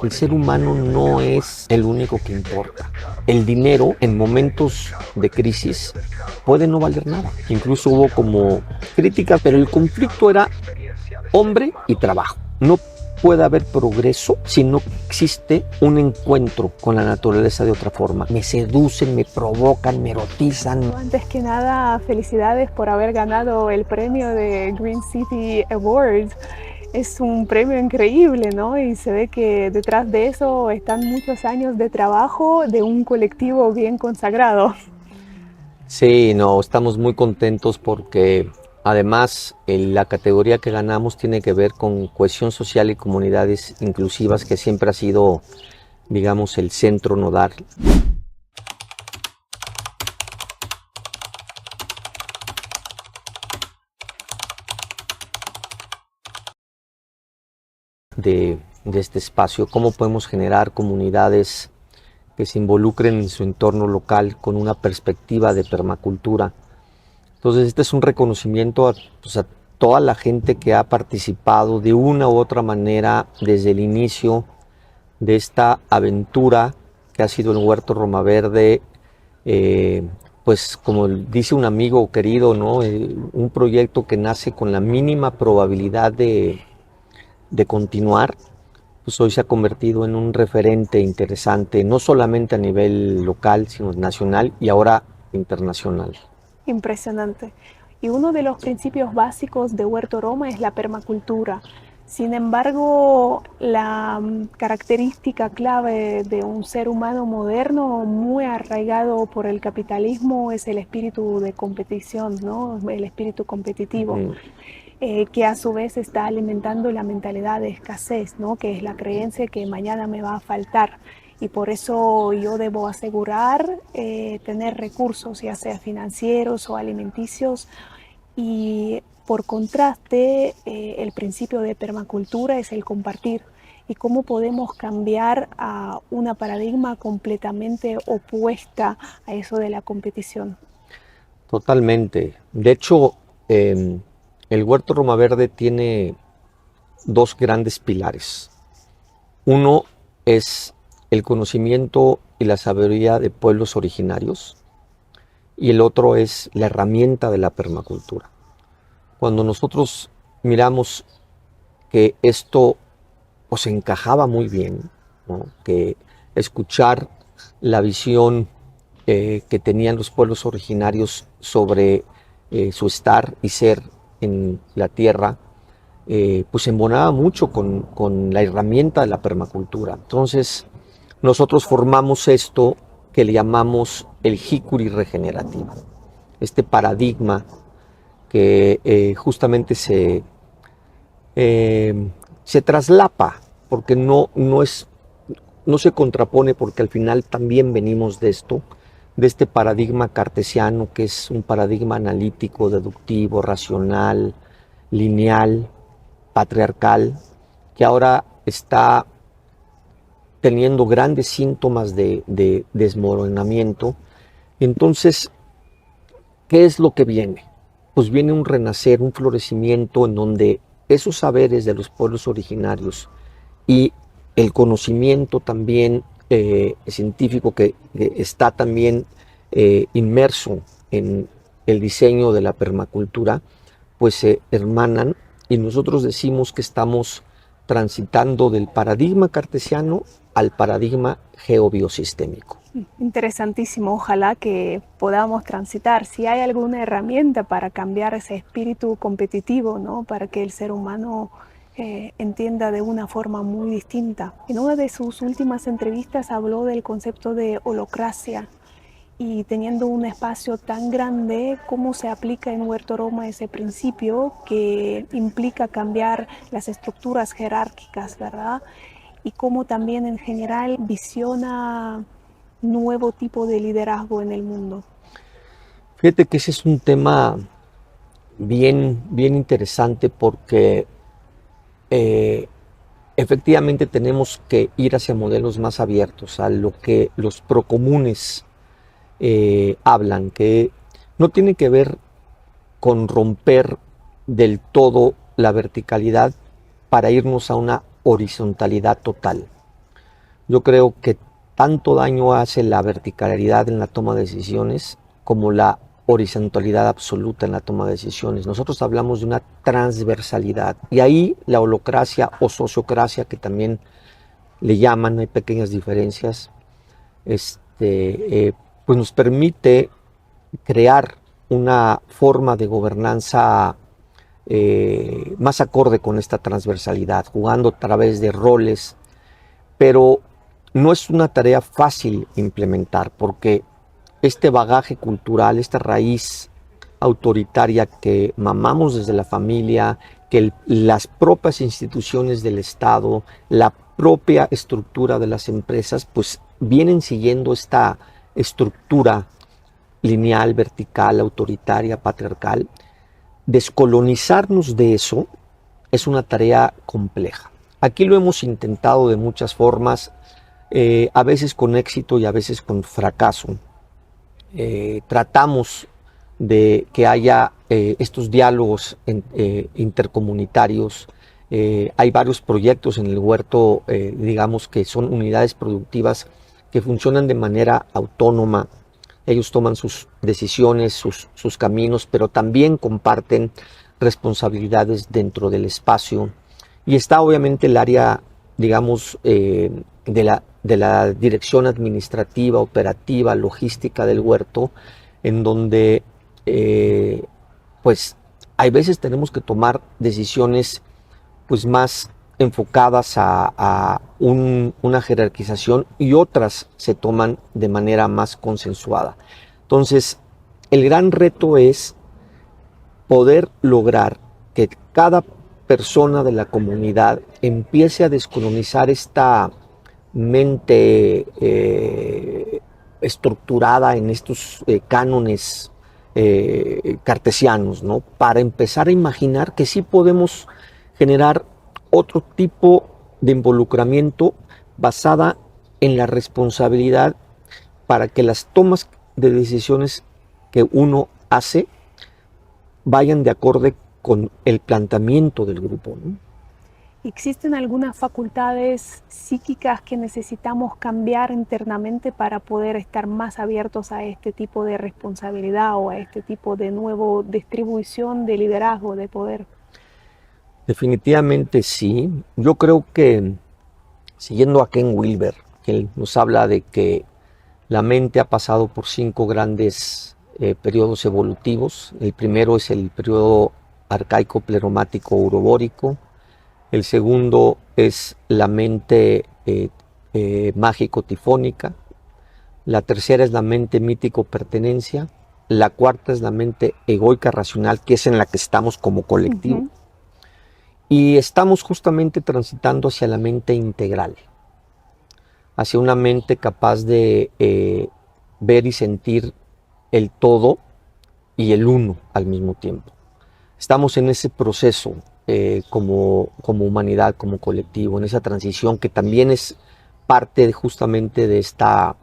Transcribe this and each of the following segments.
El ser humano no es el único que importa. El dinero en momentos de crisis puede no valer nada. Incluso hubo como críticas, pero el conflicto era hombre y trabajo. No puede haber progreso si no existe un encuentro con la naturaleza de otra forma. Me seducen, me provocan, me erotizan. Antes que nada, felicidades por haber ganado el premio de Green City Awards. Es un premio increíble, ¿no? Y se ve que detrás de eso están muchos años de trabajo de un colectivo bien consagrado. Sí, no, estamos muy contentos porque además la categoría que ganamos tiene que ver con cohesión social y comunidades inclusivas, que siempre ha sido, digamos, el centro nodal de este espacio. Cómo podemos generar comunidades que se involucren en su entorno local con una perspectiva de permacultura. Entonces este es un reconocimiento a toda la gente que ha participado de una u otra manera desde el inicio de esta aventura que ha sido el Huerto Roma Verde, pues como dice un amigo querido, ¿no? Un proyecto que nace con la mínima probabilidad de continuar, pues hoy se ha convertido en un referente interesante, no solamente a nivel local, sino nacional y ahora internacional. Impresionante. Y uno de los principios básicos de Huerto Roma es la permacultura. Sin embargo, la característica clave de un ser humano moderno muy arraigado por el capitalismo es el espíritu de competición, ¿no? El espíritu competitivo. Que a su vez está alimentando la mentalidad de escasez, ¿no? Que es la creencia que mañana me va a faltar. Y por eso yo debo asegurar tener recursos, ya sea financieros o alimenticios. Y por contraste, el principio de permacultura es el compartir. Y cómo podemos cambiar a una paradigma completamente opuesta a eso de la competición. Totalmente. De hecho, el Huerto Roma Verde tiene dos grandes pilares. Uno es el conocimiento y la sabiduría de pueblos originarios y el otro es la herramienta de la permacultura. Cuando nosotros miramos que esto pues encajaba muy bien, ¿no? Que escuchar la visión que tenían los pueblos originarios sobre su estar y ser en la tierra, pues embonaba mucho con la herramienta de la permacultura. Entonces, nosotros formamos esto que le llamamos el jicuri regenerativo, este paradigma que justamente se traslapa, porque no se contrapone, porque al final también venimos de esto, de este paradigma cartesiano, que es un paradigma analítico, deductivo, racional, lineal, patriarcal, que ahora está teniendo grandes síntomas de desmoronamiento. Entonces, ¿qué es lo que viene? Pues viene un renacer, un florecimiento en donde esos saberes de los pueblos originarios y el conocimiento también científico que está también inmerso en el diseño de la permacultura, pues se hermanan y nosotros decimos que estamos transitando del paradigma cartesiano al paradigma geobiosistémico. Interesantísimo, ojalá que podamos transitar. Si hay alguna herramienta para cambiar ese espíritu competitivo, ¿no? Para que el ser humano entienda de una forma muy distinta. En una de sus últimas entrevistas habló del concepto de holocracia y teniendo un espacio tan grande, ¿cómo se aplica en Huerto Roma ese principio que implica cambiar las estructuras jerárquicas, ¿verdad? Y cómo también en general visiona nuevo tipo de liderazgo en el mundo. Fíjate que ese es un tema bien interesante porque eh, efectivamente tenemos que ir hacia modelos más abiertos, a lo que los procomunes hablan, que no tiene que ver con romper del todo la verticalidad para irnos a una horizontalidad total. Yo creo que tanto daño hace la verticalidad en la toma de decisiones como la horizontalidad absoluta en la toma de decisiones. Nosotros hablamos de una transversalidad y ahí la holocracia o sociocracia, que también le llaman, hay pequeñas diferencias, pues nos permite crear una forma de gobernanza más acorde con esta transversalidad, jugando a través de roles, pero no es una tarea fácil implementar porque este bagaje cultural, esta raíz autoritaria que mamamos desde la familia, que las propias instituciones del Estado, la propia estructura de las empresas, pues vienen siguiendo esta estructura lineal, vertical, autoritaria, patriarcal. Descolonizarnos de eso es una tarea compleja. Aquí lo hemos intentado de muchas formas, a veces con éxito y a veces con fracaso. Tratamos de que haya estos diálogos intercomunitarios. Hay varios proyectos en el huerto, digamos que son unidades productivas que funcionan de manera autónoma. Ellos toman sus decisiones, sus caminos, pero también comparten responsabilidades dentro del espacio. Y está obviamente el área, digamos, de la dirección administrativa, operativa, logística del huerto, en donde pues hay veces tenemos que tomar decisiones pues más enfocadas a una jerarquización y otras se toman de manera más consensuada. Entonces, el gran reto es poder lograr que cada persona de la comunidad empiece a descolonizar esta mente estructurada en estos cánones cartesianos, ¿no? Para empezar a imaginar que sí podemos generar otro tipo de involucramiento basada en la responsabilidad para que las tomas de decisiones que uno hace vayan de acorde con el planteamiento del grupo, ¿no? ¿Existen algunas facultades psíquicas que necesitamos cambiar internamente para poder estar más abiertos a este tipo de responsabilidad o a este tipo de nueva distribución de liderazgo, de poder? Definitivamente sí. Yo creo que, siguiendo a Ken Wilber, que él nos habla de que la mente ha pasado por 5 grandes periodos evolutivos. El primero es el periodo arcaico pleromático urobórico. El segundo es la mente mágico-tifónica. La tercera es la mente mítico-pertenencia. La cuarta es la mente egoica racional, que es en la que estamos como colectivo. Uh-huh. Y estamos justamente transitando hacia la mente integral, hacia una mente capaz de ver y sentir el todo y el uno al mismo tiempo. Estamos en ese proceso como humanidad, como colectivo, en esa transición que también es parte justamente de esta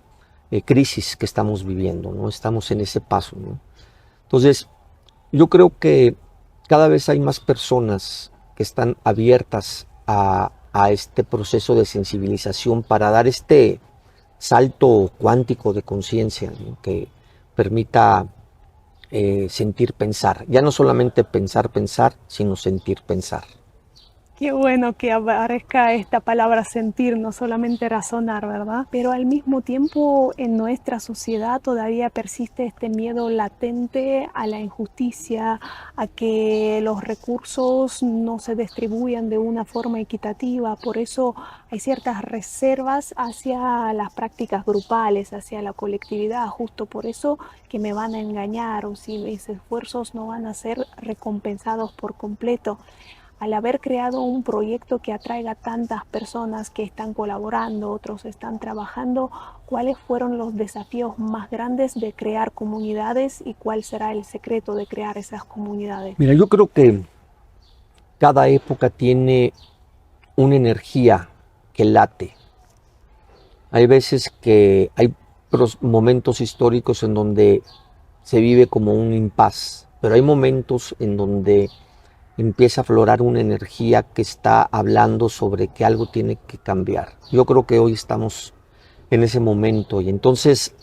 crisis que estamos viviendo, ¿no? Estamos en ese paso, ¿no? Entonces, yo creo que cada vez hay más personas que están abiertas a este proceso de sensibilización para dar este salto cuántico de conciencia, ¿no? Que permita sentir pensar. Ya no solamente pensar, sino sentir pensar. Qué bueno que aparezca esta palabra sentir, no solamente razonar, ¿verdad? Pero al mismo tiempo en nuestra sociedad todavía persiste este miedo latente a la injusticia, a que los recursos no se distribuyan de una forma equitativa. Por eso hay ciertas reservas hacia las prácticas grupales, hacia la colectividad, justo por eso que me van a engañar o si mis esfuerzos no van a ser recompensados por completo. Al haber creado un proyecto que atraiga tantas personas que están colaborando, otros están trabajando, ¿cuáles fueron los desafíos más grandes de crear comunidades y cuál será el secreto de crear esas comunidades? Mira, yo creo que cada época tiene una energía que late. Hay veces que hay momentos históricos en donde se vive como un impas, pero hay momentos en donde empieza a aflorar una energía que está hablando sobre que algo tiene que cambiar. Yo creo que hoy estamos en ese momento, y entonces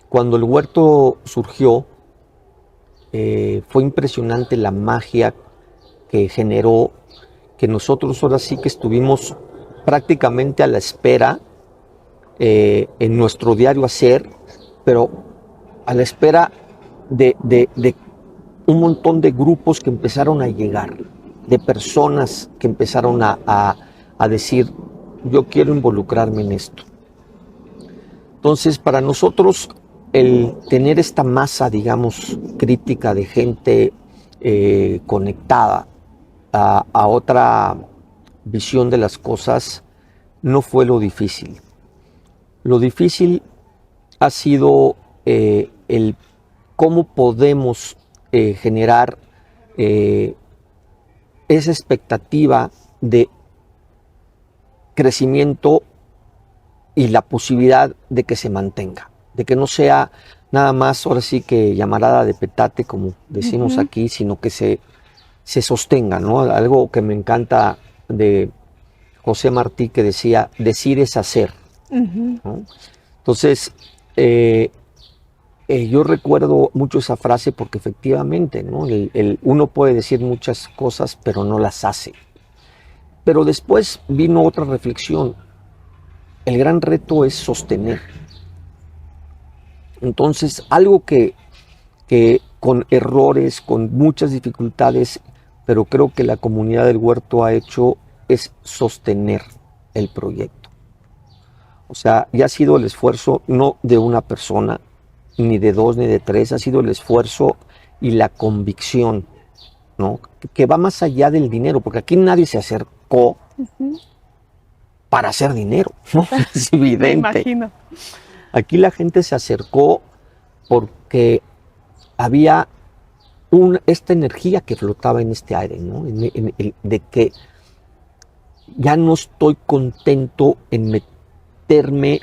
cuando el huerto surgió, fue impresionante la magia que generó, que nosotros ahora sí que estuvimos prácticamente a la espera en nuestro diario hacer, pero a la espera de un montón de grupos que empezaron a llegar, de personas que empezaron a decir, yo quiero involucrarme en esto. Entonces, para nosotros, el tener esta masa, digamos, crítica de gente conectada a otra visión de las cosas, no fue lo difícil. Lo difícil ha sido el cómo podemos generar esa expectativa de crecimiento y la posibilidad de que se mantenga, de que no sea nada más ahora sí que llamarada de petate, como decimos aquí, sino que se sostenga, ¿no? Algo que me encanta de José Martí, que decía, decir es hacer, ¿no? Entonces, yo recuerdo mucho esa frase porque efectivamente, ¿no? Uno puede decir muchas cosas, pero no las hace. Pero después vino otra reflexión. El gran reto es sostener. Entonces, algo que con errores, con muchas dificultades, pero creo que la comunidad del huerto ha hecho es sostener el proyecto. O sea, ya ha sido el esfuerzo no de una persona, ni de dos, ni de tres, ha sido el esfuerzo y la convicción, ¿no? Que va más allá del dinero, porque aquí nadie se acercó para hacer dinero, ¿no? Es evidente. Me imagino. Aquí la gente se acercó porque había esta energía que flotaba en este aire, ¿no? De que ya no estoy contento en meterme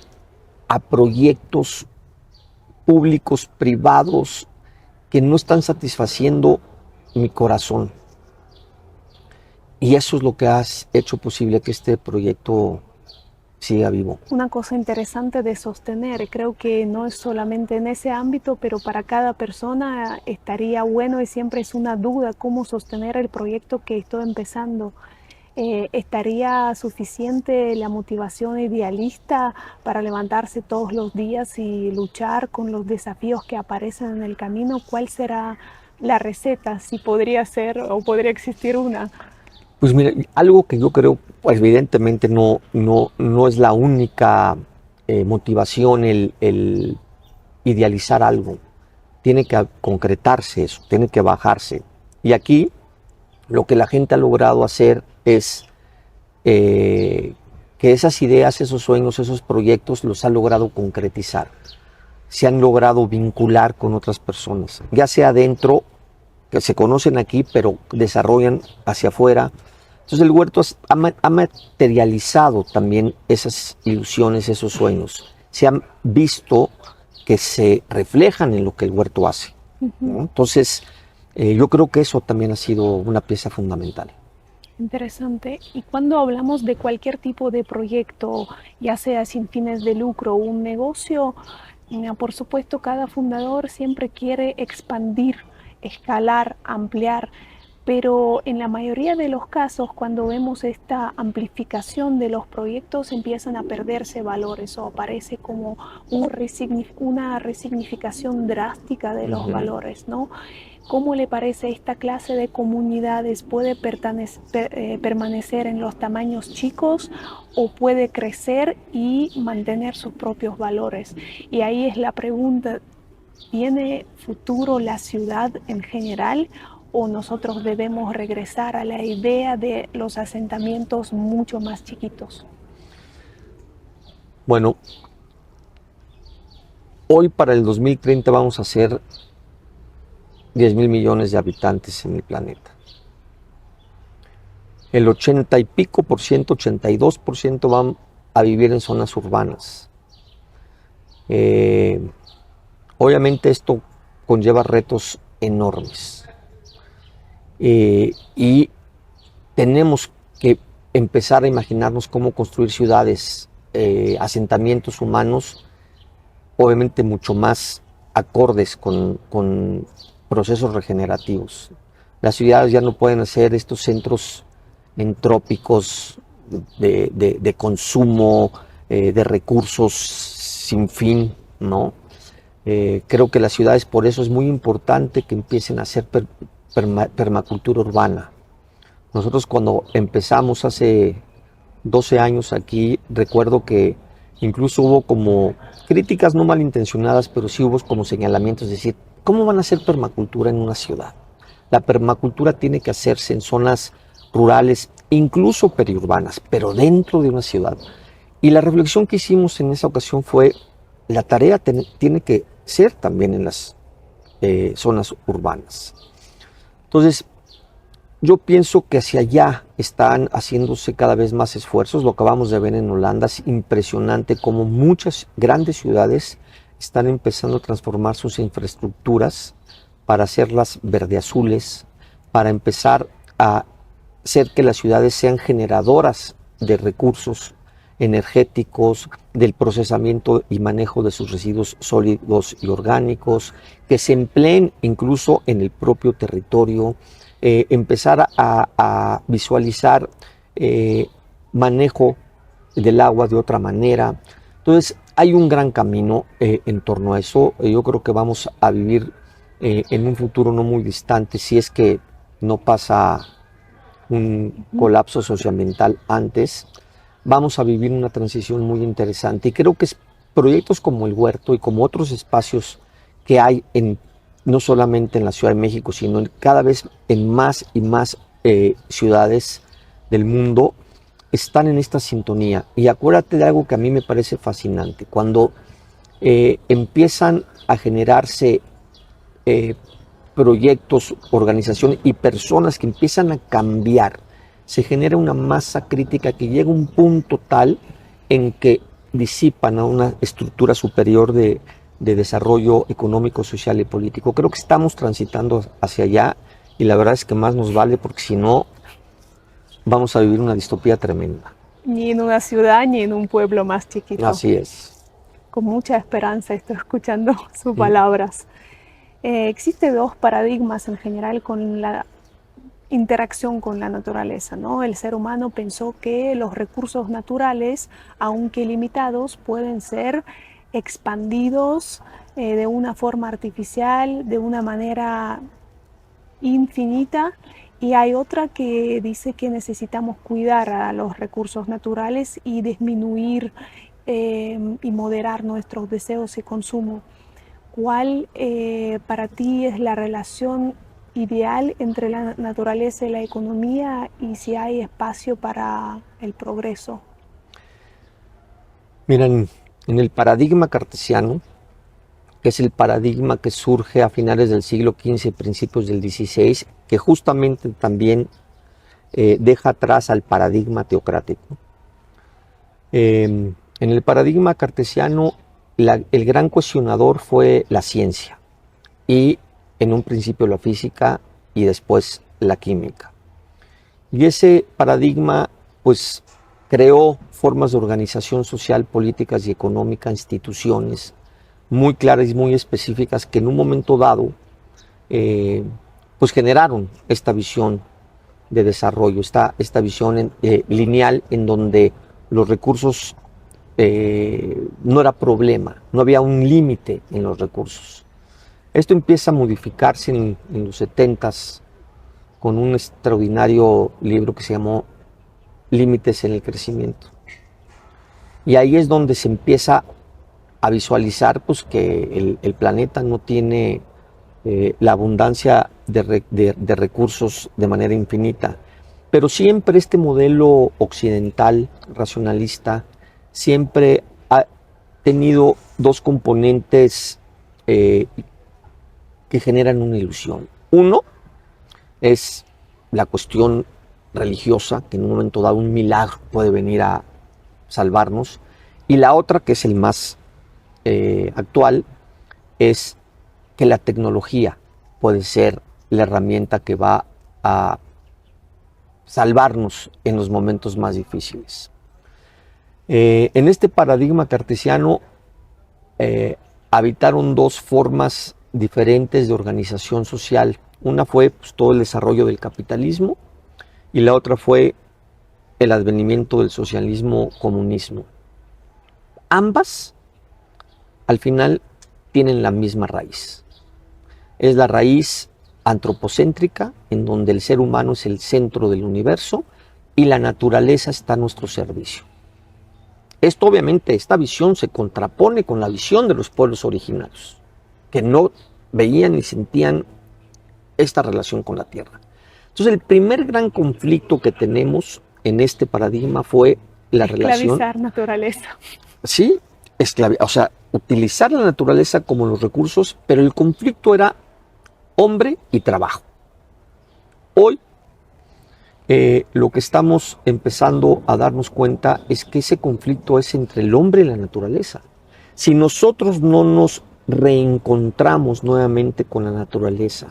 a proyectos públicos, privados, que no están satisfaciendo mi corazón. Y eso es lo que ha hecho posible que este proyecto siga vivo. Una cosa interesante de sostener, creo que no es solamente en ese ámbito, pero para cada persona estaría bueno y siempre es una duda cómo sostener el proyecto que estoy empezando. ¿Estaría suficiente la motivación idealista para levantarse todos los días y luchar con los desafíos que aparecen en el camino? ¿Cuál será la receta? Si podría ser o podría existir una. Pues mira, algo que yo creo, pues evidentemente no es la única motivación el idealizar algo. Tiene que concretarse eso, tiene que bajarse. Y aquí lo que la gente ha logrado hacer es que esas ideas, esos sueños, esos proyectos los ha logrado concretizar. Se han logrado vincular con otras personas, ya sea dentro, que se conocen aquí, pero desarrollan hacia afuera. Entonces el huerto ha materializado también esas ilusiones, esos sueños. Se han visto que se reflejan en lo que el huerto hace, ¿no? Entonces yo creo que eso también ha sido una pieza fundamental. Interesante. Y cuando hablamos de cualquier tipo de proyecto, ya sea sin fines de lucro o un negocio, por supuesto cada fundador siempre quiere expandir, escalar, ampliar. Pero en la mayoría de los casos, cuando vemos esta amplificación de los proyectos, empiezan a perderse valores o aparece como una resignificación drástica de los valores, ¿no? ¿Cómo le parece esta clase de comunidades? ¿Puede permanecer en los tamaños chicos o puede crecer y mantener sus propios valores? Y ahí es la pregunta, ¿tiene futuro la ciudad en general? ¿O nosotros debemos regresar a la idea de los asentamientos mucho más chiquitos? Bueno, hoy para el 2030 vamos a ser 10,000 millones de habitantes en el planeta. El 80 y pico por ciento, 82% van a vivir en zonas urbanas. Obviamente esto conlleva retos enormes. y tenemos que empezar a imaginarnos cómo construir ciudades, asentamientos humanos, obviamente mucho más acordes con procesos regenerativos. Las ciudades ya no pueden ser estos centros entrópicos de consumo, de recursos sin fin, ¿no? Creo que las ciudades, por eso es muy importante que empiecen a hacer permacultura urbana. Nosotros cuando empezamos hace 12 años aquí, recuerdo que incluso hubo como críticas no malintencionadas, pero sí hubo como señalamientos, es decir, ¿cómo van a hacer permacultura en una ciudad? La permacultura tiene que hacerse en zonas rurales, incluso periurbanas, pero dentro de una ciudad. Y la reflexión que hicimos en esa ocasión fue, la tarea tiene que ser también en las zonas urbanas. Entonces, yo pienso que hacia allá están haciéndose cada vez más esfuerzos. Lo acabamos de ver en Holanda, es impresionante cómo muchas grandes ciudades están empezando a transformar sus infraestructuras para hacerlas verde-azules, para empezar a hacer que las ciudades sean generadoras de recursos energéticos, del procesamiento y manejo de sus residuos sólidos y orgánicos, que se empleen incluso en el propio territorio, empezar a visualizar manejo del agua de otra manera. Entonces hay un gran camino en torno a eso. Yo creo que vamos a vivir en un futuro no muy distante, si es que no pasa un colapso socioambiental antes, vamos a vivir una transición muy interesante. Y creo que proyectos como el Huerto y como otros espacios que hay no solamente en la Ciudad de México, sino cada vez en más y más ciudades del mundo, están en esta sintonía. Y acuérdate de algo que a mí me parece fascinante. Cuando empiezan a generarse proyectos, organizaciones y personas que empiezan a cambiar, se genera una masa crítica que llega a un punto tal en que disipan a una estructura superior de desarrollo económico, social y político. Creo que estamos transitando hacia allá y la verdad es que más nos vale, porque si no vamos a vivir una distopía tremenda. Ni en una ciudad ni en un pueblo más chiquito. Así es. Con mucha esperanza estoy escuchando sus palabras. Existen dos paradigmas en general con la interacción con la naturaleza, ¿no? El ser humano pensó que los recursos naturales, aunque limitados, pueden ser expandidos de una forma artificial, de una manera infinita, y hay otra que dice que necesitamos cuidar a los recursos naturales y disminuir y moderar nuestros deseos y consumo. ¿Cuál para ti es la relación ideal entre la naturaleza y la economía, y si hay espacio para el progreso? Miren, en el paradigma cartesiano, que es el paradigma que surge a finales del siglo XV, principios del XVI, que justamente también deja atrás al paradigma teocrático. En el paradigma cartesiano, el gran cuestionador fue la ciencia, y en un principio la física y después la química. Y ese paradigma pues creó formas de organización social, políticas y económica, instituciones muy claras y muy específicas que en un momento dado pues generaron esta visión de desarrollo, esta visión lineal, en donde los recursos no era problema, no había un límite en los recursos. Esto empieza a modificarse en los 70s con un extraordinario libro que se llamó Límites en el Crecimiento. Y ahí es donde se empieza a visualizar pues, que el planeta no tiene la abundancia de recursos de manera infinita. Pero siempre este modelo occidental, racionalista, siempre ha tenido dos componentes que generan una ilusión. Uno es la cuestión religiosa, que en un momento dado un milagro puede venir a salvarnos, y la otra, que es el más actual, es que la tecnología puede ser la herramienta que va a salvarnos en los momentos más difíciles. En este paradigma cartesiano habitaron dos formas diferentes de organización social. Una fue pues, todo el desarrollo del capitalismo y la otra fue el advenimiento del socialismo-comunismo. Ambas, al final, tienen la misma raíz. Es la raíz antropocéntrica, en donde el ser humano es el centro del universo y la naturaleza está a nuestro servicio. Esto, obviamente, esta visión se contrapone con la visión de los pueblos originarios, que no veían ni sentían esta relación con la tierra. Entonces, el primer gran conflicto que tenemos en este paradigma fue la relación... Esclavizar naturaleza. Sí, o sea, utilizar la naturaleza como los recursos, pero el conflicto era hombre y trabajo. Hoy, lo que estamos empezando a darnos cuenta es que ese conflicto es entre el hombre y la naturaleza. Si nosotros no nos reencontramos nuevamente con la naturaleza,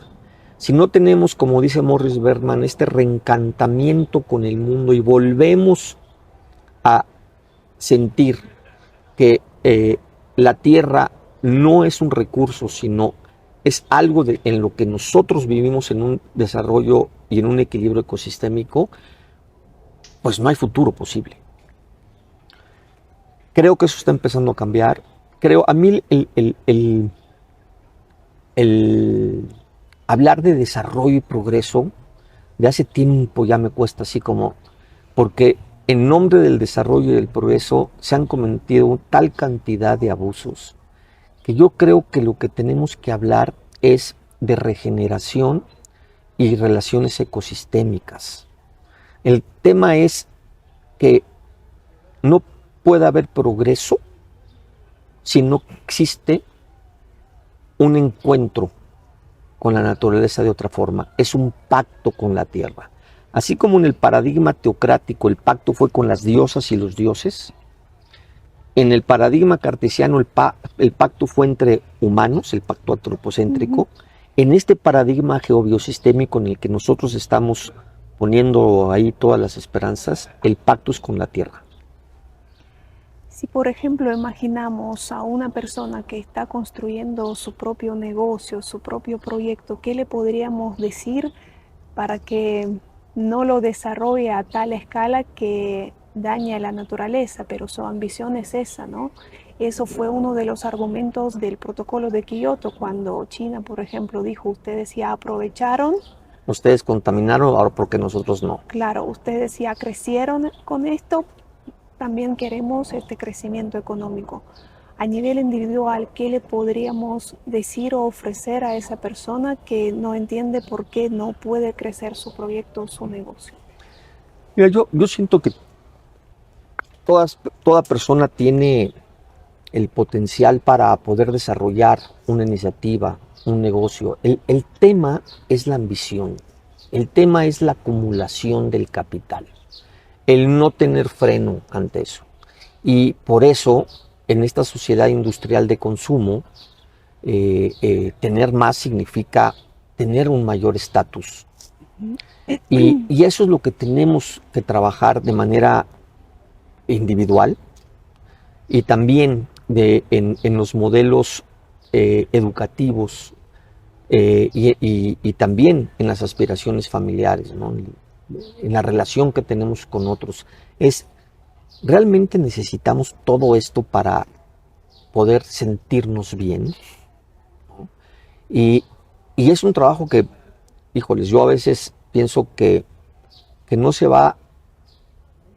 si no tenemos, como dice Morris Bergman, este reencantamiento con el mundo y volvemos a sentir que la tierra no es un recurso, sino es algo en lo que nosotros vivimos en un desarrollo y en un equilibrio ecosistémico, pues no hay futuro posible. Creo que eso está empezando a cambiar. Creo, a mí el hablar de desarrollo y progreso de hace tiempo ya me cuesta así como, porque en nombre del desarrollo y del progreso se han cometido tal cantidad de abusos que yo creo que lo que tenemos que hablar es de regeneración y relaciones ecosistémicas. El tema es que no puede haber progreso si no existe un encuentro con la naturaleza de otra forma. Es un pacto con la tierra. Así como en el paradigma teocrático el pacto fue con las diosas y los dioses, en el paradigma cartesiano el pacto fue entre humanos, el pacto antropocéntrico. En este paradigma geobiosistémico en el que nosotros estamos poniendo ahí todas las esperanzas, el pacto es con la tierra. Si, por ejemplo, imaginamos a una persona que está construyendo su propio negocio, su propio proyecto, ¿qué le podríamos decir para que no lo desarrolle a tal escala que dañe a la naturaleza? Pero su ambición es esa, ¿no? Eso fue uno de los argumentos del protocolo de Kioto, cuando China, por ejemplo, dijo, ustedes ya aprovecharon. Ustedes contaminaron, ahora porque nosotros no. Claro, ustedes ya crecieron con esto, también queremos este crecimiento económico. A nivel individual, ¿qué le podríamos decir o ofrecer a esa persona que no entiende por qué no puede crecer su proyecto o su negocio? Mira, yo siento que toda persona tiene el potencial para poder desarrollar una iniciativa, un negocio. El tema es la ambición, el tema es la acumulación del capital, el no tener freno ante eso. Y por eso, en esta sociedad industrial de consumo, tener más significa tener un mayor estatus. Y eso es lo que tenemos que trabajar de manera individual y también en los modelos educativos y también en las aspiraciones familiares, ¿no? En la relación que tenemos con otros. ¿Realmente necesitamos todo esto para poder sentirnos bien? ¿No? Y es un trabajo que, híjoles, yo a veces pienso que no se va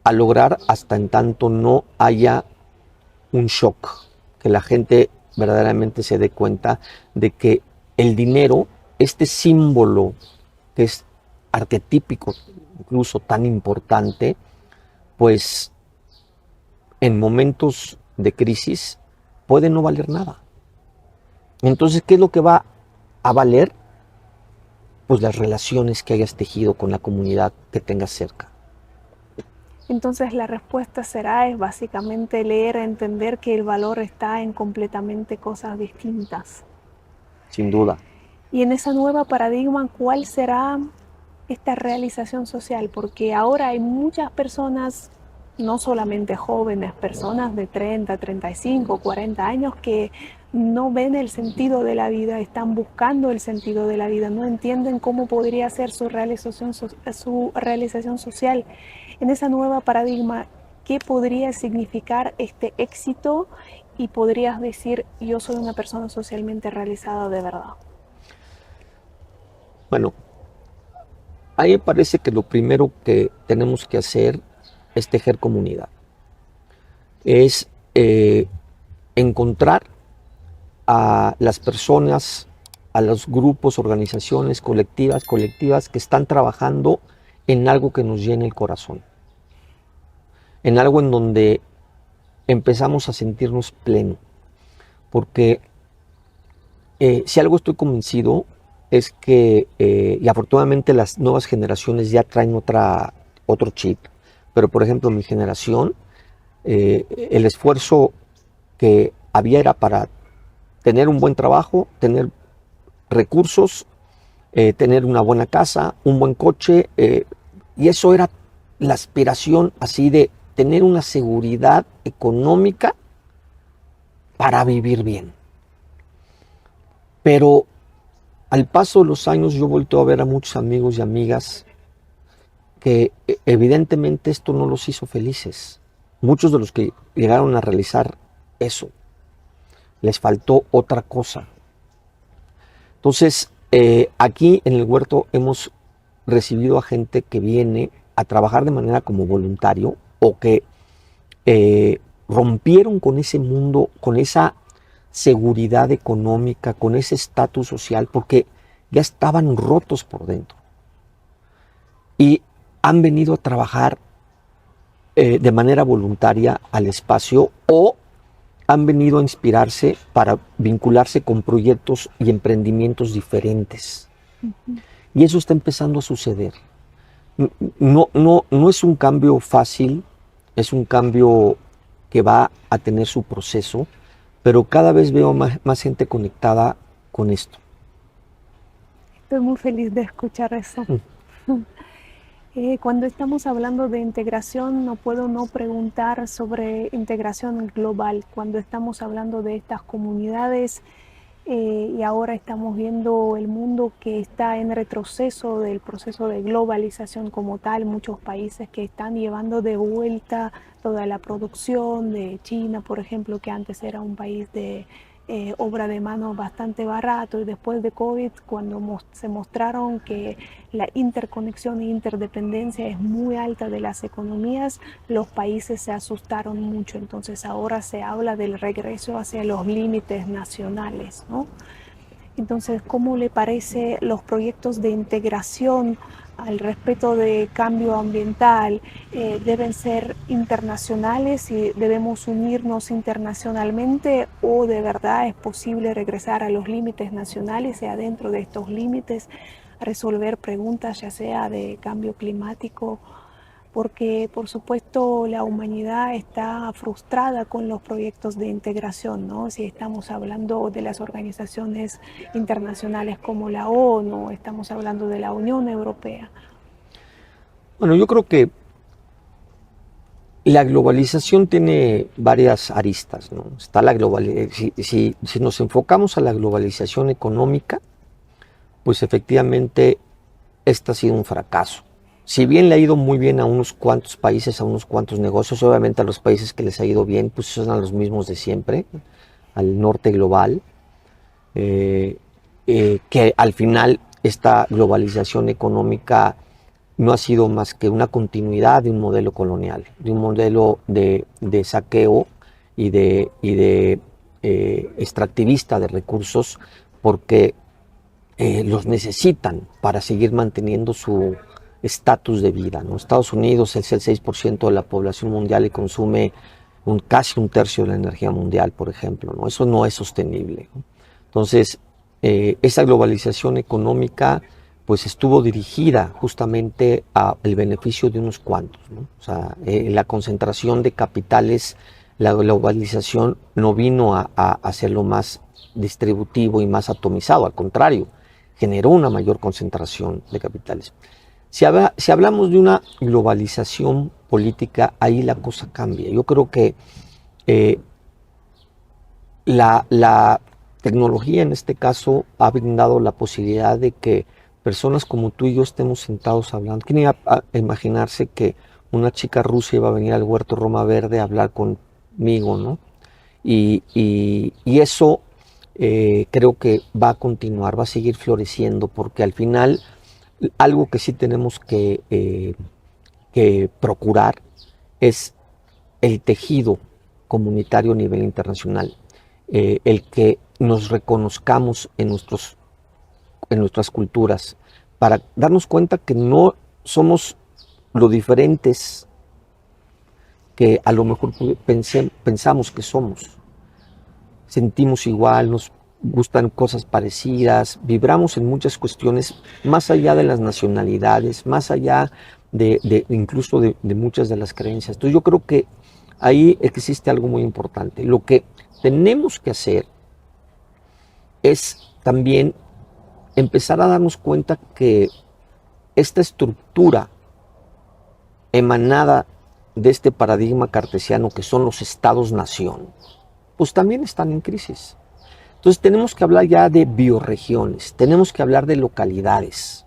a lograr hasta en tanto no haya un shock, que la gente verdaderamente se dé cuenta de que el dinero, este símbolo que es arquetípico, incluso tan importante, pues en momentos de crisis puede no valer nada. Entonces, ¿qué es lo que va a valer? Pues las relaciones que hayas tejido con la comunidad que tengas cerca. Entonces la respuesta es básicamente leer, entender que el valor está en completamente cosas distintas. Sin duda. Y en esa nueva paradigma, ¿cuál será esta realización social, porque ahora hay muchas personas, no solamente jóvenes, personas de 30, 35, 40 años que no ven el sentido de la vida, están buscando el sentido de la vida, no entienden cómo podría ser su realización social. En esa nueva paradigma, ¿qué podría significar este éxito? Y podrías decir, yo soy una persona socialmente realizada de verdad. Bueno, a mí me parece que lo primero que tenemos que hacer es tejer comunidad. Es encontrar a las personas, a los grupos, organizaciones, colectivas que están trabajando en algo que nos llene el corazón, en algo en donde empezamos a sentirnos pleno. Porque si algo estoy convencido es que, y afortunadamente las nuevas generaciones ya traen otro chip, pero por ejemplo mi generación, el esfuerzo que había era para tener un buen trabajo, tener recursos, tener una buena casa, un buen coche, y eso era la aspiración así de tener una seguridad económica para vivir bien. Pero al paso de los años yo he vuelto a ver a muchos amigos y amigas que evidentemente esto no los hizo felices. Muchos de los que llegaron a realizar eso, les faltó otra cosa. Entonces, aquí en el huerto hemos recibido a gente que viene a trabajar de manera como voluntario o que rompieron con ese mundo, con esa seguridad económica, con ese estatus social, porque ya estaban rotos por dentro. Y han venido a trabajar de manera voluntaria al espacio o han venido a inspirarse para vincularse con proyectos y emprendimientos diferentes. Y eso está empezando a suceder. No es un cambio fácil, es un cambio que va a tener su proceso, pero cada vez veo más gente conectada con esto. Estoy muy feliz de escuchar eso. Cuando estamos hablando de integración, no puedo no preguntar sobre integración global. Cuando estamos hablando de estas comunidades y ahora estamos viendo el mundo que está en retroceso del proceso de globalización como tal, muchos países que están llevando de vuelta toda la producción de China, por ejemplo, que antes era un país de obra de mano bastante barato, y después de COVID, cuando se mostraron que la interconexión e interdependencia es muy alta de las economías, los países se asustaron mucho. Entonces ahora se habla del regreso hacia los límites nacionales, ¿no? Entonces, ¿cómo le parece los proyectos de integración al respeto de cambio ambiental? ¿Deben ser internacionales y debemos unirnos internacionalmente, o de verdad es posible regresar a los límites nacionales y adentro de estos límites resolver preguntas ya sea de cambio climático? Porque por supuesto la humanidad está frustrada con los proyectos de integración, ¿no? Si estamos hablando de las organizaciones internacionales como la ONU, estamos hablando de la Unión Europea. Bueno, yo creo que la globalización tiene varias aristas, ¿no? Está la si nos enfocamos a la globalización económica, pues efectivamente esta ha sido un fracaso. Si bien le ha ido muy bien a unos cuantos países, a unos cuantos negocios, obviamente a los países que les ha ido bien, pues son a los mismos de siempre, al norte global, que al final esta globalización económica no ha sido más que una continuidad de un modelo colonial, de un modelo de saqueo y de extractivista de recursos, porque los necesitan para seguir manteniendo su estatus de vida, ¿no? Estados Unidos es el 6% de la población mundial y consume casi un tercio de la energía mundial, por ejemplo, ¿no? Eso no es sostenible, ¿no? Entonces, esa globalización económica pues estuvo dirigida justamente al beneficio de unos cuantos, ¿no? O sea, la concentración de capitales, la globalización no vino a hacerlo más distributivo y más atomizado, al contrario, generó una mayor concentración de capitales. Si hablamos de una globalización política, ahí la cosa cambia. Yo creo que la tecnología en este caso ha brindado la posibilidad de que personas como tú y yo estemos sentados hablando. ¿Quién iba a imaginarse que una chica rusa iba a venir al Huerto Roma Verde a hablar conmigo, ¿no? Y eso creo que va a continuar, va a seguir floreciendo, porque al final algo que sí tenemos que procurar es el tejido comunitario a nivel internacional, el que nos reconozcamos en nuestras culturas, para darnos cuenta que no somos lo diferentes que a lo mejor pensamos que somos. Sentimos igual, nos gustan cosas parecidas, vibramos en muchas cuestiones más allá de las nacionalidades, más allá incluso de muchas de las creencias. Entonces yo creo que ahí existe algo muy importante. Lo que tenemos que hacer es también empezar a darnos cuenta que esta estructura emanada de este paradigma cartesiano que son los estados-nación, pues también están en crisis. Entonces tenemos que hablar ya de bioregiones, tenemos que hablar de localidades.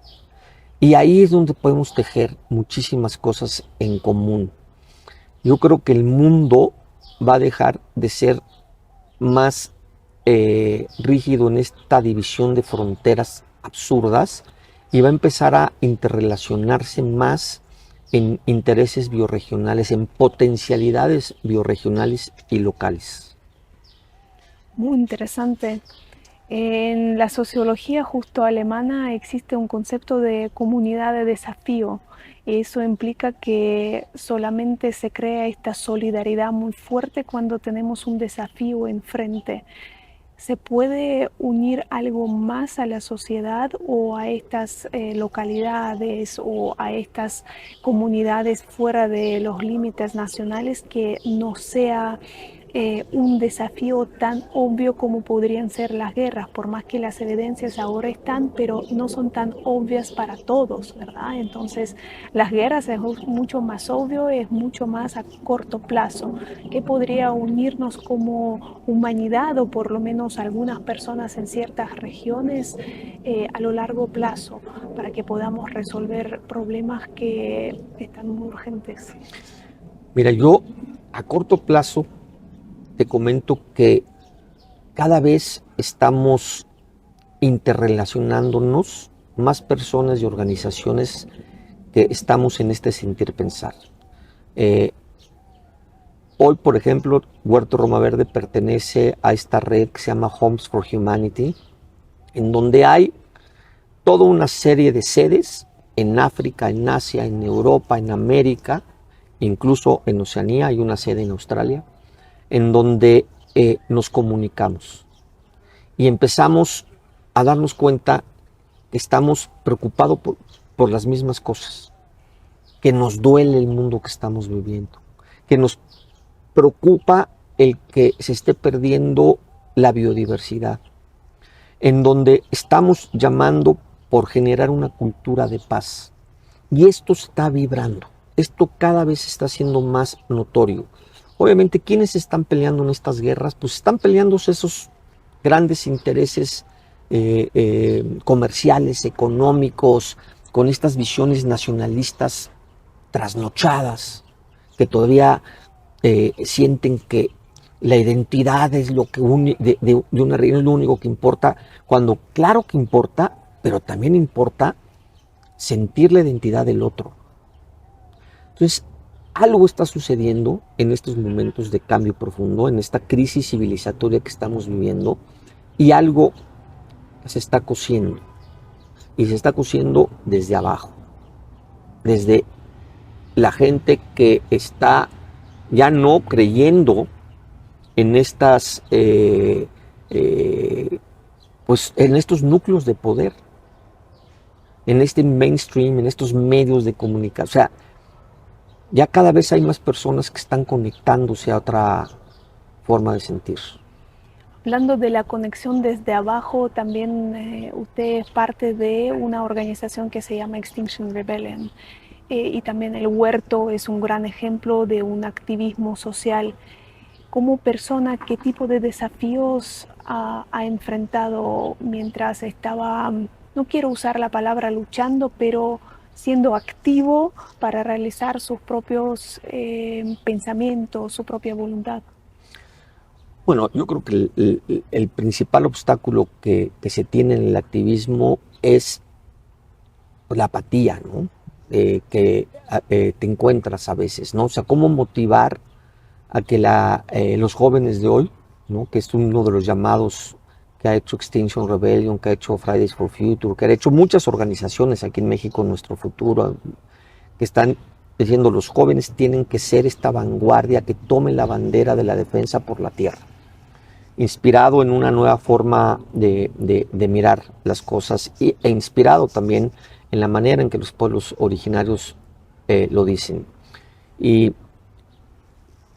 Y ahí es donde podemos tejer muchísimas cosas en común. Yo creo que el mundo va a dejar de ser más rígido en esta división de fronteras absurdas y va a empezar a interrelacionarse más en intereses bioregionales, en potencialidades bioregionales y locales. Muy interesante. En la sociología justo alemana existe un concepto de comunidad de desafío. Eso implica que solamente se crea esta solidaridad muy fuerte cuando tenemos un desafío enfrente. ¿Se puede unir algo más a la sociedad o a estas localidades o a estas comunidades fuera de los límites nacionales que no sea un desafío tan obvio como podrían ser las guerras, por más que las evidencias ahora están, pero no son tan obvias para todos, ¿verdad? Entonces, las guerras es mucho más obvio, es mucho más a corto plazo. ¿Qué podría unirnos como humanidad o por lo menos algunas personas en ciertas regiones a lo largo plazo para que podamos resolver problemas que están muy urgentes? Mira, yo a corto plazo te comento que cada vez estamos interrelacionándonos más personas y organizaciones que estamos en este sentir pensar. Hoy, por ejemplo, Huerto Roma Verde pertenece a esta red que se llama Homes for Humanity, en donde hay toda una serie de sedes en África, en Asia, en Europa, en América, incluso en Oceanía, hay una sede en Australia, en donde nos comunicamos y empezamos a darnos cuenta que estamos preocupados por las mismas cosas, que nos duele el mundo que estamos viviendo, que nos preocupa el que se esté perdiendo la biodiversidad, en donde estamos llamando por generar una cultura de paz. Y esto está vibrando, esto cada vez está siendo más notorio. Obviamente, ¿quiénes están peleando en estas guerras? Pues están peleándose esos grandes intereses comerciales, económicos, con estas visiones nacionalistas trasnochadas, que todavía sienten que la identidad es lo que de una región es lo único que importa, cuando claro que importa, pero también importa sentir la identidad del otro. Entonces, algo está sucediendo en estos momentos de cambio profundo, en esta crisis civilizatoria que estamos viviendo, y algo se está cociendo. Y se está cociendo desde abajo, desde la gente que está ya no creyendo en estas, pues en estos núcleos de poder, en este mainstream, en estos medios de comunicación. O sea, ya cada vez hay más personas que están conectándose a otra forma de sentir. Hablando de la conexión desde abajo, también usted es parte de una organización que se llama Extinction Rebellion. Y también el huerto es un gran ejemplo de un activismo social. Como persona, ¿qué tipo de desafíos ha enfrentado mientras estaba, no quiero usar la palabra luchando, pero siendo activo para realizar sus propios pensamientos, su propia voluntad? Bueno, yo creo que el principal obstáculo que se tiene en el activismo es la apatía, ¿no? Te encuentras a veces, ¿no? O sea, cómo motivar a que los jóvenes de hoy, ¿no? Que es uno de los llamados que ha hecho Extinction Rebellion, que ha hecho Fridays for Future, que ha hecho muchas organizaciones aquí en México, Nuestro Futuro, que están diciendo los jóvenes tienen que ser esta vanguardia que tome la bandera de la defensa por la tierra, inspirado en una nueva forma de mirar las cosas e inspirado también en la manera en que los pueblos originarios lo dicen. Y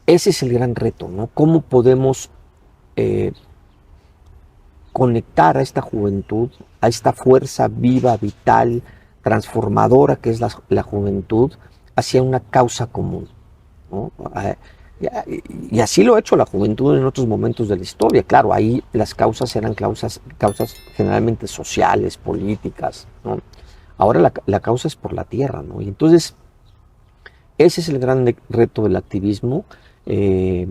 ese es el gran reto, ¿no? ¿Cómo podemos conectar a esta juventud, a esta fuerza viva, vital, transformadora que es la juventud, hacia una causa común, ¿no? Y así lo ha hecho la juventud en otros momentos de la historia. Claro, ahí las causas eran causas generalmente sociales, políticas, ¿no? Ahora la causa es por la tierra, ¿no? Y entonces ese es el gran reto del activismo. Eh,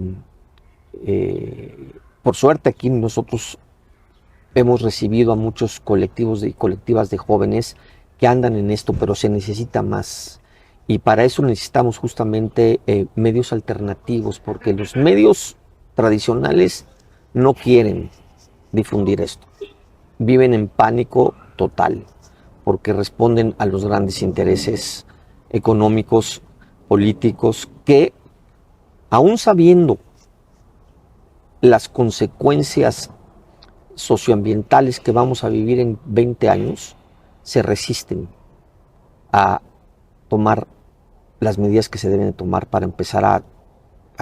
por suerte aquí nosotros hemos recibido a muchos colectivos y colectivas de jóvenes que andan en esto, pero se necesita más. Y para eso necesitamos justamente medios alternativos, porque los medios tradicionales no quieren difundir esto. Viven en pánico total, porque responden a los grandes intereses económicos, políticos, que aún sabiendo las consecuencias socioambientales que vamos a vivir en 20 años, se resisten a tomar las medidas que se deben tomar para empezar a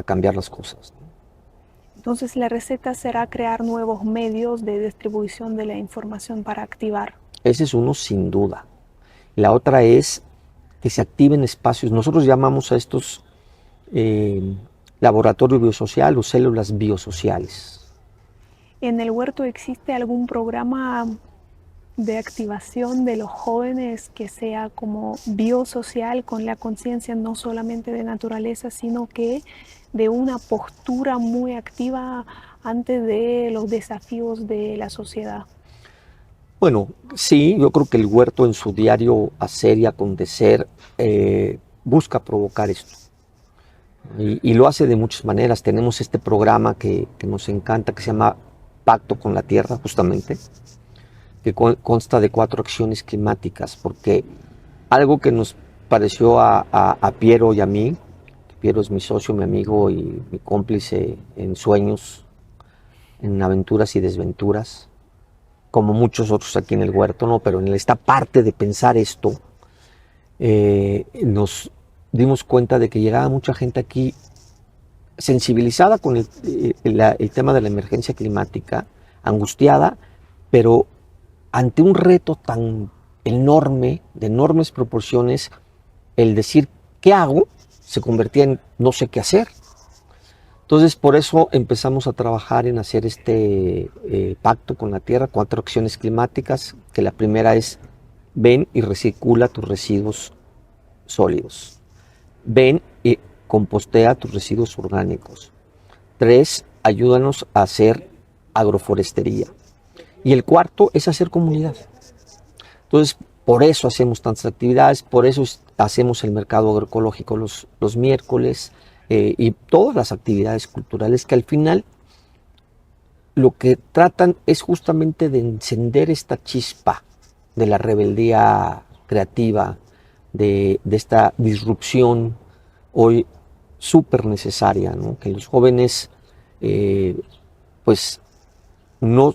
cambiar las cosas. Entonces la receta será crear nuevos medios de distribución de la información para activar. Ese es uno sin duda. La otra es que se activen espacios. Nosotros llamamos a estos laboratorio biosocial o células biosociales. ¿En el huerto existe algún programa de activación de los jóvenes que sea como biosocial, con la conciencia no solamente de naturaleza, sino que de una postura muy activa ante de los desafíos de la sociedad? Bueno, sí, yo creo que el huerto en su diario hacer y acontecer busca provocar esto. Y lo hace de muchas maneras. Tenemos este programa que nos encanta, que se llama Pacto con la Tierra, justamente, que consta de 4 acciones climáticas, porque algo que nos pareció a Piero y a mí, Piero es mi socio, mi amigo y mi cómplice en sueños, en aventuras y desventuras, como muchos otros aquí en el huerto, ¿no? Pero en esta parte de pensar esto, nos dimos cuenta de que llegaba mucha gente aquí sensibilizada con el tema de la emergencia climática, angustiada, pero ante un reto tan enorme, de enormes proporciones, el decir, ¿qué hago?, se convertía en no sé qué hacer. Entonces, por eso empezamos a trabajar en hacer este pacto con la tierra, 4 acciones climáticas, que la primera es, ven y recicla tus residuos sólidos. Ven y compostea tus residuos orgánicos. 3, ayúdanos a hacer agroforestería. Y el cuarto es hacer comunidad. Entonces, por eso hacemos tantas actividades, por eso hacemos el mercado agroecológico los miércoles y todas las actividades culturales que al final lo que tratan es justamente de encender esta chispa de la rebeldía creativa, de esta disrupción hoy súper necesaria, ¿no? Que los jóvenes pues no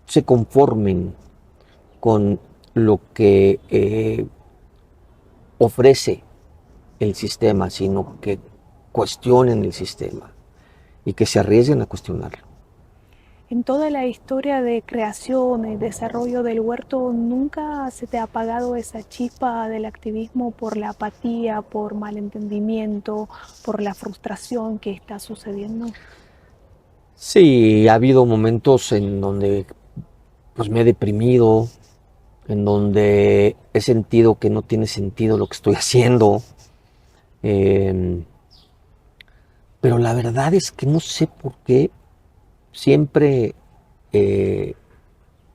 se conformen con lo que ofrece el sistema, sino que cuestionen el sistema y que se arriesguen a cuestionarlo. En toda la historia de creación y desarrollo del huerto, ¿nunca se te ha apagado esa chispa del activismo por la apatía, por malentendimiento, por la frustración que está sucediendo? Sí, ha habido momentos en donde pues me he deprimido, en donde he sentido que no tiene sentido lo que estoy haciendo. eh, pero la verdad es que no sé por qué siempre eh,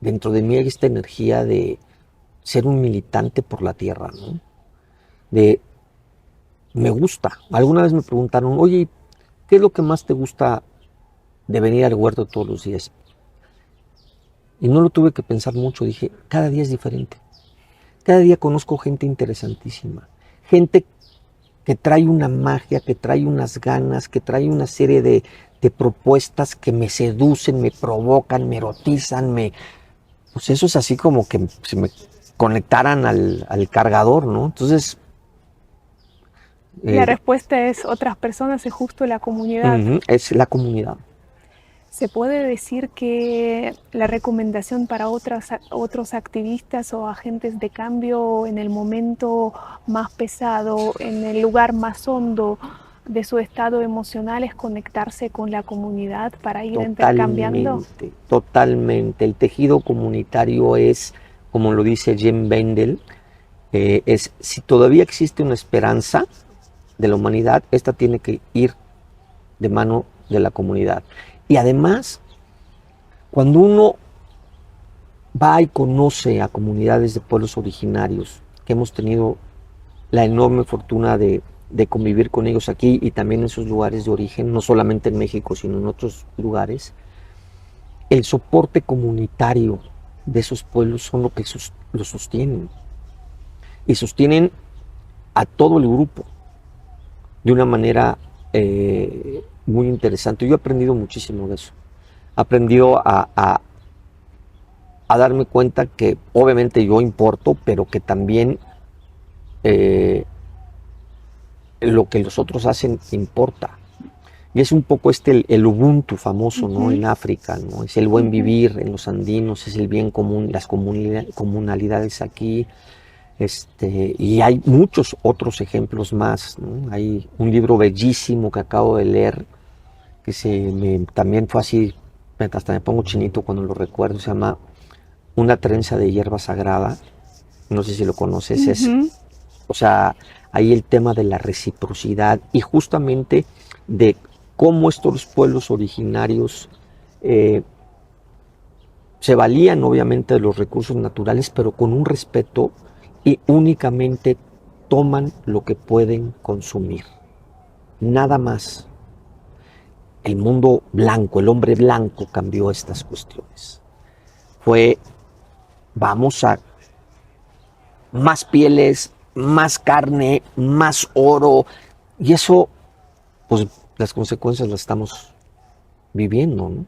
dentro de mí hay esta energía de ser un militante por la tierra, ¿no? De me gusta. Alguna vez me preguntaron, oye, ¿qué es lo que más te gusta de venir al huerto todos los días? Y no lo tuve que pensar mucho, dije, cada día es diferente. Cada día conozco gente interesantísima, gente que trae una magia, que trae unas ganas, que trae una serie de propuestas que me seducen, me provocan, me erotizan, pues eso es así como que si me conectaran al cargador, ¿no? Entonces, La eh, respuesta es otras personas, es justo la comunidad. es la comunidad. ¿Se puede decir que la recomendación para otros activistas o agentes de cambio en el momento más pesado, en el lugar más hondo de su estado emocional, es conectarse con la comunidad para ir intercambiando? Totalmente, totalmente. El tejido comunitario es, como lo dice Jim Bendel, es si todavía existe una esperanza de la humanidad, esta tiene que ir de mano de la comunidad. Y además, cuando uno va y conoce a comunidades de pueblos originarios, que hemos tenido la enorme fortuna de convivir con ellos aquí y también en sus lugares de origen, no solamente en México, sino en otros lugares, el soporte comunitario de esos pueblos son lo que los sostienen. Y sostienen a todo el grupo de una manera muy interesante. Yo he aprendido muchísimo de eso. He aprendido a darme cuenta que obviamente yo importo, pero que también lo que los otros hacen importa. Y es un poco el Ubuntu famoso, ¿no? En África, ¿no? Es el buen vivir en los andinos, es el bien común, las comunalidades aquí. Y hay muchos otros ejemplos más, ¿no? Hay un libro bellísimo que acabo de leer, que también fue así, hasta me pongo chinito cuando lo recuerdo, se llama Una trenza de hierba sagrada. No sé si lo conoces, o sea, ahí el tema de la reciprocidad y justamente de cómo estos pueblos originarios se valían obviamente de los recursos naturales, pero con un respeto y únicamente toman lo que pueden consumir. Nada más. El mundo blanco, el hombre blanco cambió estas cuestiones. Vamos a más pieles, más carne, más oro, y eso, pues las consecuencias las estamos viviendo, ¿no?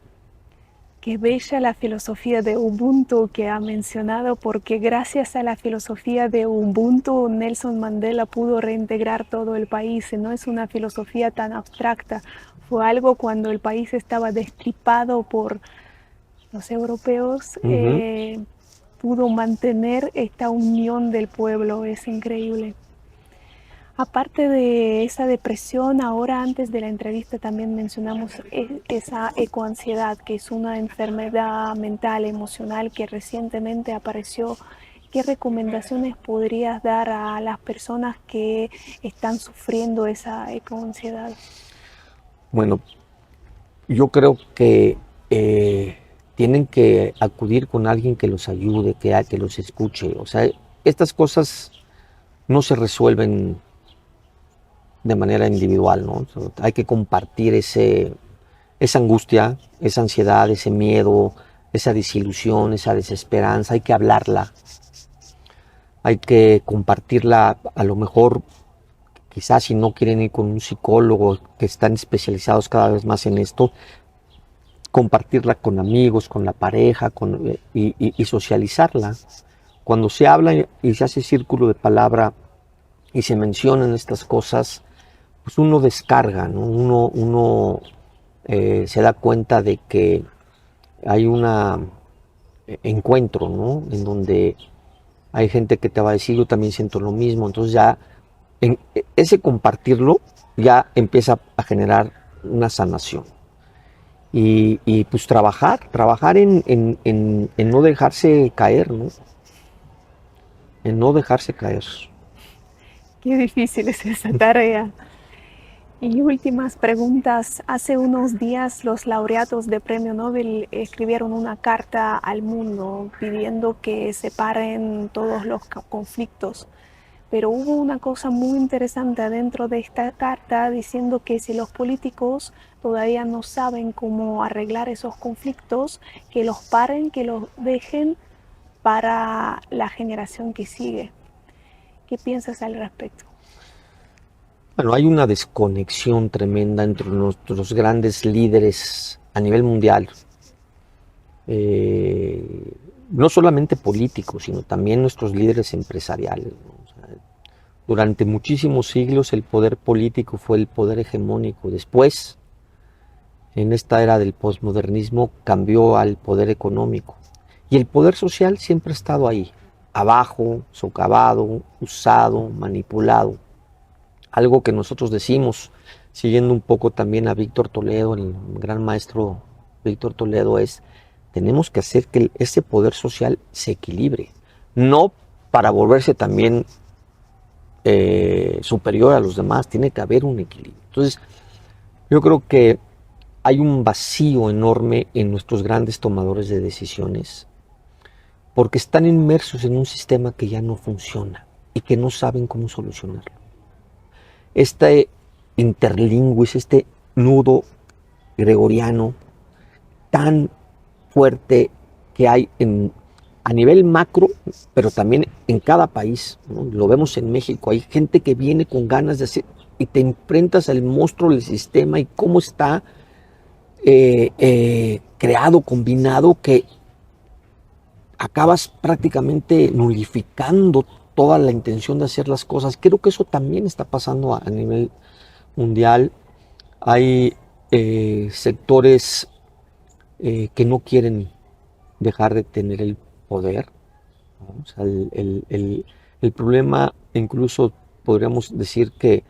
Qué bella la filosofía de Ubuntu que ha mencionado, porque gracias a la filosofía de Ubuntu, Nelson Mandela pudo reintegrar todo el país. Y no es una filosofía tan abstracta, fue algo cuando el país estaba destripado por los europeos, pudo mantener esta unión del pueblo. Es increíble. Aparte de esa depresión, ahora antes de la entrevista también mencionamos esa ecoansiedad, que es una enfermedad mental, emocional que recientemente apareció. ¿Qué recomendaciones podrías dar a las personas que están sufriendo esa ecoansiedad? Bueno, yo creo que tienen que acudir con alguien que los ayude, que los escuche. O sea, estas cosas no se resuelven de manera individual, ¿no? Hay que compartir esa angustia, esa ansiedad, ese miedo, esa desilusión, esa desesperanza, hay que hablarla, hay que compartirla, a lo mejor quizás si no quieren ir con un psicólogo, que están especializados cada vez más en esto, compartirla con amigos, con la pareja, y socializarla. Cuando se habla y se hace círculo de palabra y se mencionan estas cosas, pues uno descarga, ¿no? Uno se da cuenta de que hay un encuentro, ¿no? En donde hay gente que te va a decir, yo también siento lo mismo. Entonces ya ese compartirlo ya empieza a generar una sanación. Y pues trabajar en no dejarse caer, ¿no? En no dejarse caer. Qué difícil es esa tarea. Y últimas preguntas. Hace unos días los laureatos de Premio Nobel escribieron una carta al mundo pidiendo que se paren todos los conflictos. Pero hubo una cosa muy interesante adentro de esta carta diciendo que si los políticos todavía no saben cómo arreglar esos conflictos, que los paren, que los dejen para la generación que sigue. ¿Qué piensas al respecto? Bueno, hay una desconexión tremenda entre nuestros grandes líderes a nivel mundial. No solamente políticos, sino también nuestros líderes empresariales, ¿no? O sea, durante muchísimos siglos el poder político fue el poder hegemónico. Después, en esta era del posmodernismo, cambió al poder económico. Y el poder social siempre ha estado ahí, abajo, socavado, usado, manipulado. Algo que nosotros decimos, siguiendo un poco también a Víctor Toledo, el gran maestro Víctor Toledo, es: tenemos que hacer que ese poder social se equilibre, no para volverse también superior a los demás, tiene que haber un equilibrio. Entonces, yo creo que hay un vacío enorme en nuestros grandes tomadores de decisiones, porque están inmersos en un sistema que ya no funciona y que no saben cómo solucionarlo. Este interlingüis, este nudo gregoriano tan fuerte que hay a nivel macro, pero también en cada país, ¿no? Lo vemos en México, hay gente que viene con ganas de hacer, y te enfrentas al monstruo del sistema y cómo está creado, combinado, que acabas prácticamente nulificando toda la intención de hacer las cosas. Creo que eso también está pasando a nivel mundial. Hay sectores que no quieren dejar de tener el poder, ¿no? O sea, el problema, incluso podríamos decir que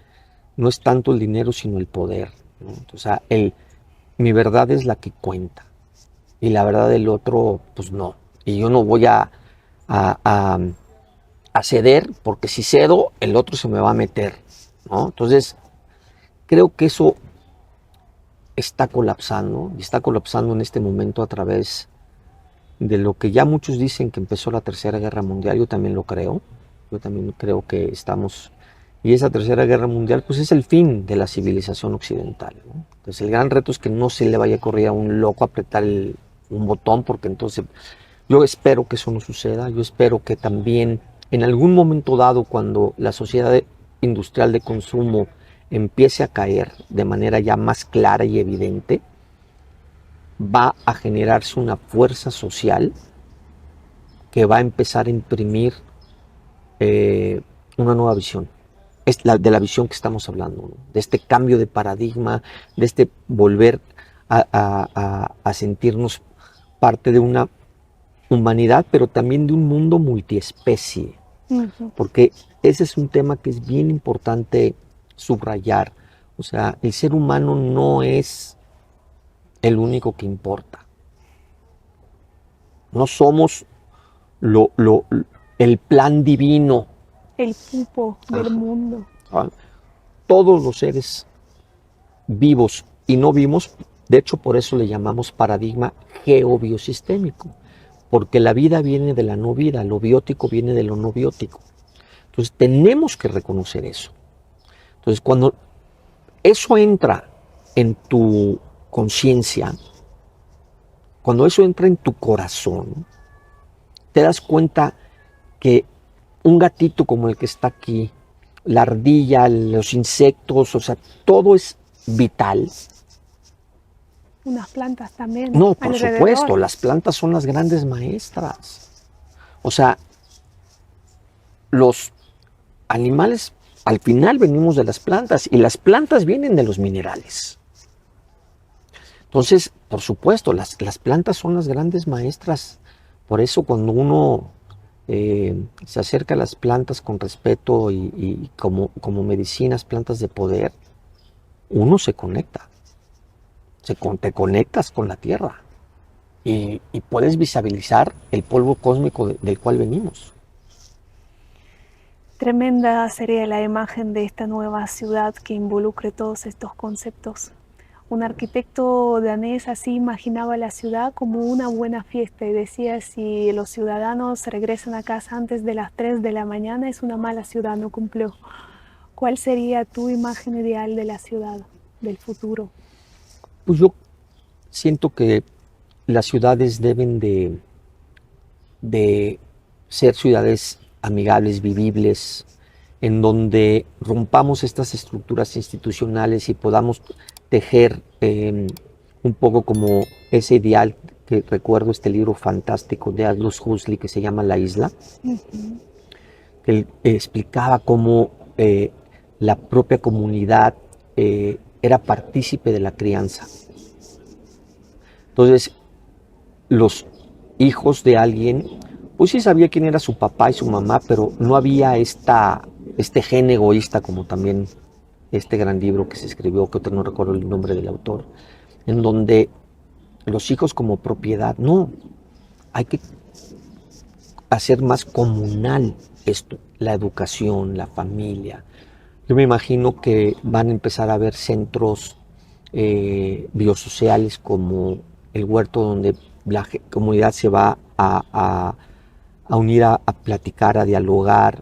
no es tanto el dinero, sino el poder, ¿no? O sea, mi verdad es la que cuenta y la verdad del otro, pues no. Y yo no voy a ceder, porque si cedo, el otro se me va a meter, ¿no? Entonces, creo que eso está colapsando, y está colapsando en este momento a través de lo que ya muchos dicen que empezó la Tercera Guerra Mundial. Yo también lo creo. Yo también creo que estamos... Y esa Tercera Guerra Mundial, pues es el fin de la civilización occidental, ¿no? Entonces el gran reto es que no se le vaya a correr a un loco a apretar un botón, porque entonces yo espero que eso no suceda. Yo espero que también en algún momento dado, cuando la sociedad industrial de consumo empiece a caer de manera ya más clara y evidente, va a generarse una fuerza social que va a empezar a imprimir una nueva visión. Es de la visión que estamos hablando, ¿no? De este cambio de paradigma, de este volver a sentirnos parte de una humanidad, pero también de un mundo multiespecie. Porque ese es un tema que es bien importante subrayar. O sea, el ser humano no es el único que importa. No somos el plan divino. El pupo del mundo. Todos los seres vivos y no vivos, de hecho por eso le llamamos paradigma geobiosistémico, porque la vida viene de la no vida, lo biótico viene de lo no biótico. Entonces tenemos que reconocer eso. Entonces cuando eso entra en tu conciencia, cuando eso entra en tu corazón, te das cuenta que un gatito como el que está aquí, la ardilla, los insectos, o sea, todo es vital. Unas plantas también. No, por supuesto, las plantas son las grandes maestras. O sea, los animales, al final venimos de las plantas, y las plantas vienen de los minerales. Entonces, por supuesto, las plantas son las grandes maestras. Por eso cuando uno se acerca a las plantas con respeto y como medicinas, plantas de poder, uno se conecta, te conectas con la tierra y puedes visibilizar el polvo cósmico del cual venimos. Tremenda sería la imagen de esta nueva ciudad que involucre todos estos conceptos. Un arquitecto danés así imaginaba la ciudad como una buena fiesta y decía: si los ciudadanos regresan a casa antes de las 3 de la mañana es una mala ciudad, no cumplió. ¿Cuál sería tu imagen ideal de la ciudad, del futuro? Pues yo siento que las ciudades deben de ser ciudades amigables, vivibles, en donde rompamos estas estructuras institucionales y podamos tejer un poco como ese ideal que recuerdo este libro fantástico de Aldous Huxley que se llama La Isla, que él explicaba cómo la propia comunidad era partícipe de la crianza. Entonces, los hijos de alguien, pues sí sabía quién era su papá y su mamá, pero no había este gen egoísta como también este gran libro que se escribió, que no recuerdo el nombre del autor, en donde los hijos como propiedad, no, hay que hacer más comunal esto, la educación, la familia. Yo me imagino que van a empezar a haber centros biosociales como el huerto donde la comunidad se va a unir a platicar, a dialogar.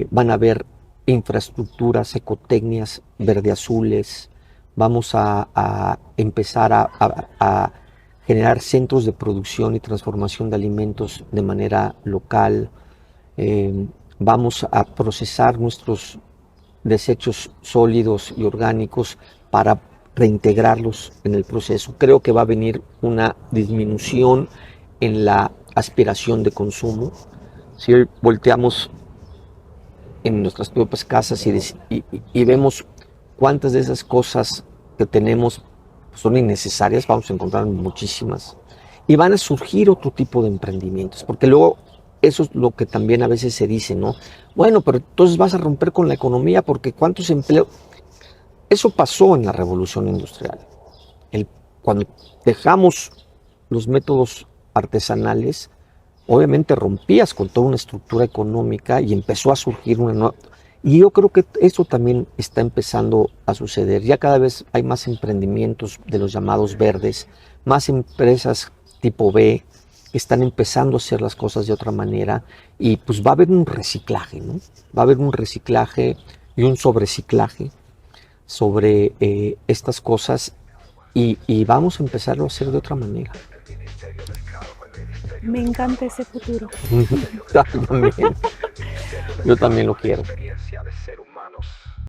Van a haber infraestructuras, ecotecnias verde-azules. Vamos a empezar a generar centros de producción y transformación de alimentos de manera local. Vamos a procesar nuestros desechos sólidos y orgánicos para reintegrarlos en el proceso. Creo que va a venir una disminución en la aspiración de consumo. Si hoy volteamos en nuestras propias casas y vemos cuántas de esas cosas que tenemos son innecesarias, vamos a encontrar muchísimas. Y van a surgir otro tipo de emprendimientos, porque luego eso es lo que también a veces se dice, ¿no? Bueno, pero entonces vas a romper con la economía porque ¿cuántos empleos? Eso pasó en la revolución industrial. Cuando dejamos los métodos artesanales, obviamente rompías con toda una estructura económica y empezó a surgir una nueva. Y yo creo que eso también está empezando a suceder. Ya cada vez hay más emprendimientos de los llamados verdes, más empresas tipo B que están empezando a hacer las cosas de otra manera y pues va a haber un reciclaje, ¿no? Va a haber un reciclaje y un sobreciclaje sobre estas cosas y vamos a empezarlo a hacer de otra manera. Me encanta ese futuro. Yo también lo quiero.